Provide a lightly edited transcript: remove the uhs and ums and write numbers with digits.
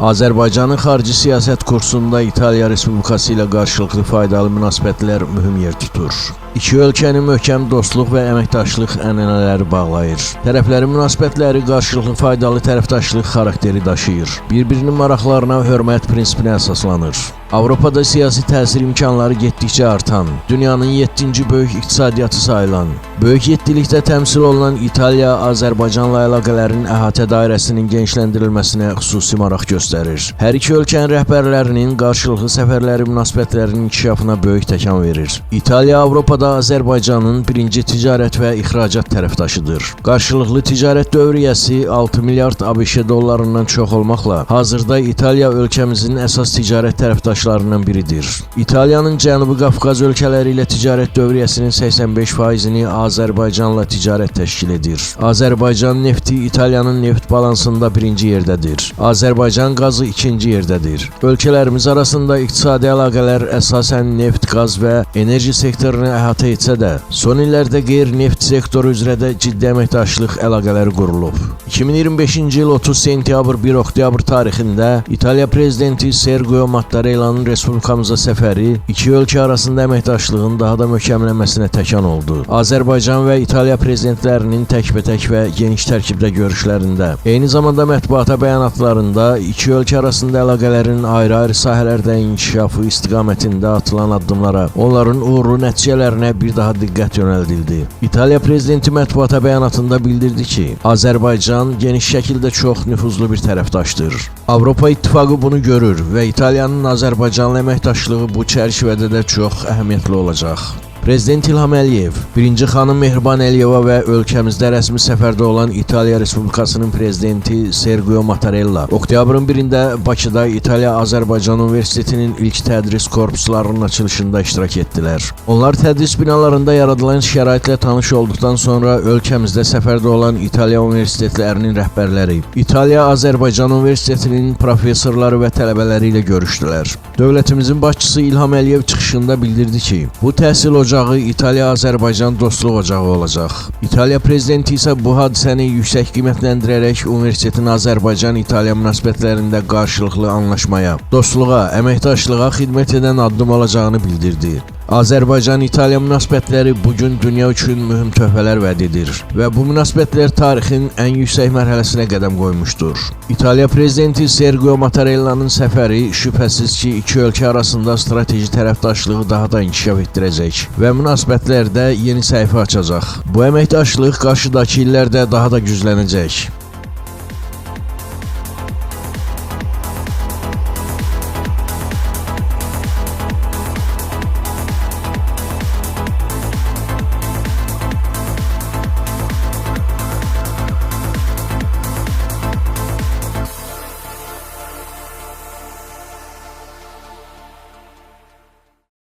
Azərbaycanın xarici siyasət kursunda İtaliya Respublikası ilə qarşılıqlı faydalı münasibətlər mühüm yer tutur. İki ölkənin möhkəm dostluq və əməkdaşlıq ənənələri bağlayır. Tərəflərin münasibətləri qarşılıqlı faydalı tərəfdaşlıq xarakteri daşıyır. Bir-birinin maraqlarına hörmət prinsipinə əsaslanır. Avropada siyasi təsir imkanları getdikcə artan, dünyanın 7-ci böyük iqtisadiyyatı sayılan, böyük yeddilikdə təmsil olunan İtaliya, Azərbaycanla əlaqələrin əhatə dairəsinin genişləndirilməsinə xüsusi maraq göstərir. Hər iki ölkənin rəhbərlərinin qarşılıqlı səfərləri münasibətlərinin inkişafına böyük təkan verir. İtaliya, Avropada Azərbaycanın birinci ticarət və ixracat tərəfdaşıdır. Qarşılıqlı ticarət dövriyyəsi 6 milyard ABŞ dollarından çox olmaqla, hazırda İtaliya ölkəmizin əsas ticarət tərəfdaşlarından biridir. İtaliyanın Cənubi Qafqaz ölkələri ilə ticarət dövriyyəsinin 85%-ni Azərbaycanla ticarət təşkil edir. Azərbaycan nefti İtaliyanın neft balansında birinci yerdədir. Azərbaycan qazı ikinci yerdədir. Ölkələrimiz arasında iqtisadi əlaqələr əsasən neft, qaz və enerji sektorunu əhatə etsə də, son illərdə qeyri-neft sektoru üzrə də ciddi əməkdaşlıq əlaqələri qurulub. 2025-ci il 30 sentyabr 1 oktyabr tarixində İtaliya prezidenti Sergio Mattarella'nın Respublikamıza səfəri iki ölkə arasında əməkdaşlığın daha da möhkəmlənməsinə təkan oldu. Azərbaycan və İtaliya prezidentlərinin təkbətək və geniş tərkibdə görüşlərində, eyni zamanda mətbuata bəyanatlarında iki ölkə arasında əlaqələrin ayrı-ayrı sahələrdə inkişafı istiqamətində atılan addımlara, onların uğurlu nəticələrinə bir daha diqqət yönəldildi. İtaliya prezidenti mətbuata bəyanatında bildirdi ki, Azərbaycan geniş şəkildə çox nüfuzlu bir tərəfdaşdır. Avropa İttifaqı bunu görür və İtaliyanın Azərbaycanla əməkdaşlığı bu çərçivədə də çox əhəmiyyətli olacaq. Prezident İlham Əliyev, birinci xanım Mehriban Əliyeva və ölkəmizdə rəsmi səfərdə olan İtaliya Respublikasının prezidenti Sergio Mattarella oktyabrın 1-də Bakıda İtaliya-Azərbaycan Universitetinin ilk tədris korpuslarının açılışında iştirak etdilər. Onlar tədris binalarında yaradılan şəraitlə tanış olduqdan sonra ölkəmizdə səfərdə olan İtaliya universitetlərinin rəhbərləri, İtaliya-Azərbaycan Universitetinin professorları və tələbələri ilə görüşdülər. Dövlətimizin başçısı İlham Əliyev çıxışında bildirdi ki, bu təhsil ocağı İtaliya-Azərbaycan dostluq ocağı olacaq. İtaliya prezidenti isə bu hadisəni yüksək qiymətləndirərək universitetin Azərbaycan-İtaliya münasibətlərində qarşılıqlı anlaşmaya, dostluğa, əməkdaşlığa xidmət edən addım olacağını bildirdi. Azərbaycan-İtaliya münasibətləri bugün dünya üçün mühüm töhfələr vəd edir və bu münasibətlər tarixin ən yüksək mərhələsinə qədəm qoymuşdur. İtaliya prezidenti Sergio Mattarella'nın səfəri şübhəsiz ki, iki ölkə arasında strateji tərəfdaşlığı daha da inkişaf etdirəcək və münasibətlərdə yeni səhifə açacaq. Bu əməkdaşlıq qarşıdakı illərdə daha da güclənəcək.